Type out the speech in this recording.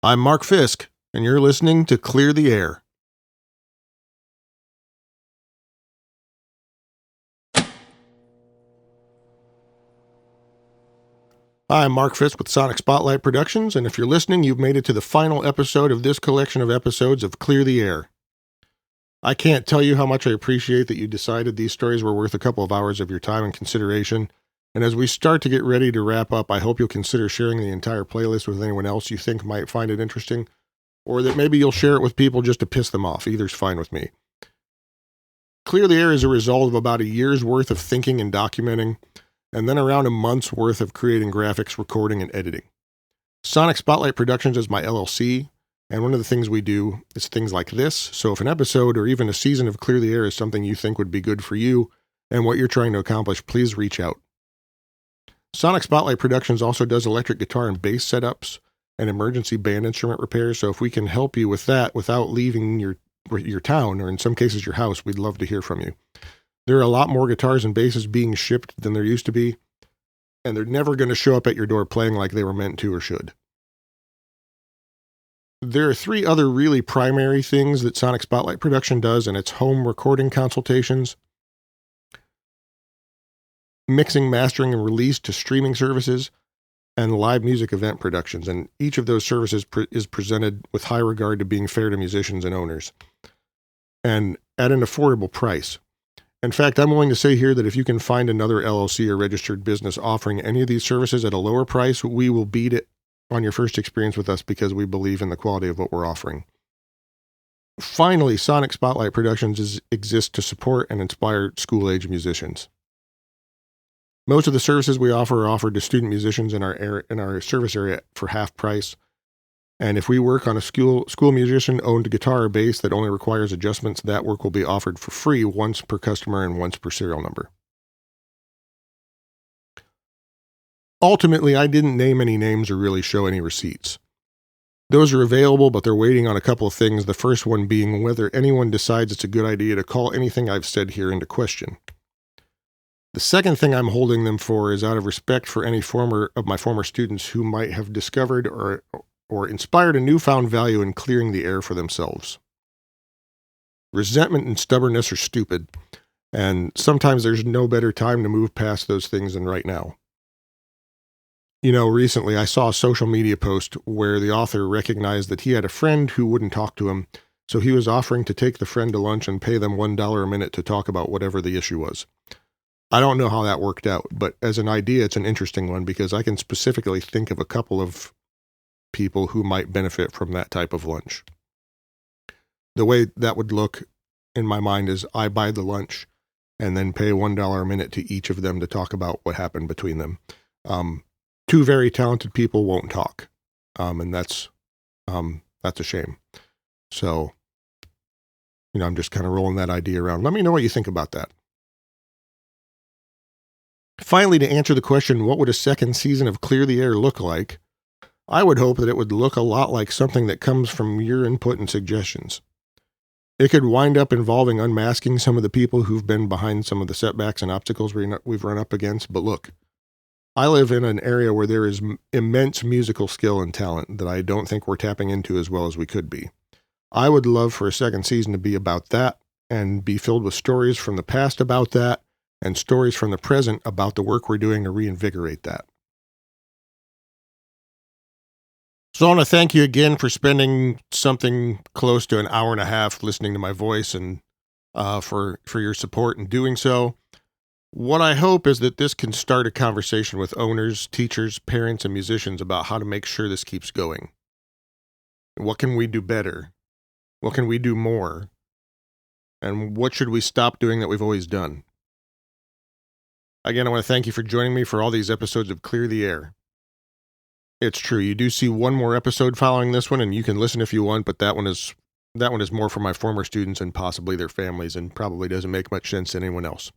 I'm Mark Fisk, and you're listening to Clear the Air. Hi, I'm Mark Fisk with Sonic Spotlight Productions, and if you're listening, you've made it to the final episode of this collection of episodes of Clear the Air. I can't tell you how much I appreciate that you decided these stories were worth a couple of hours of your time and consideration. And as we start to get ready to wrap up, I hope you'll consider sharing the entire playlist with anyone else you think might find it interesting, or that maybe you'll share it with people just to piss them off. Either's fine with me. Clear the Air is a result of about a year's worth of thinking and documenting, and then around a month's worth of creating graphics, recording, and editing. Sonic Spotlight Productions is my LLC, and one of the things we do is things like this. So if an episode or even a season of Clear the Air is something you think would be good for you and what you're trying to accomplish, please reach out. Sonic Spotlight Productions also does electric guitar and bass setups and emergency band instrument repairs, so if we can help you with that without leaving your town, or in some cases your house, we'd love to hear from you. There are a lot more guitars and basses being shipped than there used to be, and they're never going to show up at your door playing like they were meant to or should. There are three other really primary things that Sonic Spotlight Production does, and it's home recording consultations, mixing, mastering, and release to streaming services, and live music event productions. And each of those services is presented with high regard to being fair to musicians and owners, and at an affordable price. In fact, I'm willing to say here that if you can find another LLC or registered business offering any of these services at a lower price, we will beat it on your first experience with us because we believe in the quality of what we're offering. Finally, Sonic Spotlight Productions exists to support and inspire school-age musicians. Most of the services we offer are offered to student musicians in our service area for half price. And if we work on a school musician-owned guitar or bass that only requires adjustments, that work will be offered for free once per customer and once per serial number. Ultimately, I didn't name any names or really show any receipts. Those are available, but they're waiting on a couple of things, the first one being whether anyone decides it's a good idea to call anything I've said here into question. The second thing I'm holding them for is out of respect for any of my former students who might have discovered or inspired a newfound value in clearing the air for themselves. Resentment and stubbornness are stupid, and sometimes there's no better time to move past those things than right now. You know, recently I saw a social media post where the author recognized that he had a friend who wouldn't talk to him, so he was offering to take the friend to lunch and pay them $1 a minute to talk about whatever the issue was. I don't know how that worked out, but as an idea, it's an interesting one because I can specifically think of a couple of people who might benefit from that type of lunch. The way that would look in my mind is I buy the lunch and then pay $1 a minute to each of them to talk about what happened between them. Two very talented people won't talk, and that's a shame. So, I'm just kind of rolling that idea around. Let me know what you think about that. Finally, to answer the question, what would a second season of Clear the Air look like? I would hope that it would look a lot like something that comes from your input and suggestions. It could wind up involving unmasking some of the people who've been behind some of the setbacks and obstacles we've run up against. But look, I live in an area where there is immense musical skill and talent that I don't think we're tapping into as well as we could be. I would love for a second season to be about that and be filled with stories from the past about that and stories from the present about the work we're doing to reinvigorate that. So I want to thank you again for spending something close to an hour and a half listening to my voice and for your support in doing so. What I hope is that this can start a conversation with owners, teachers, parents, and musicians about how to make sure this keeps going. What can we do better? What can we do more? And what should we stop doing that we've always done? Again, I want to thank you for joining me for all these episodes of Clear the Air. It's true, you do see one more episode following this one, and you can listen if you want, but that one is more for my former students and possibly their families, and probably doesn't make much sense to anyone else.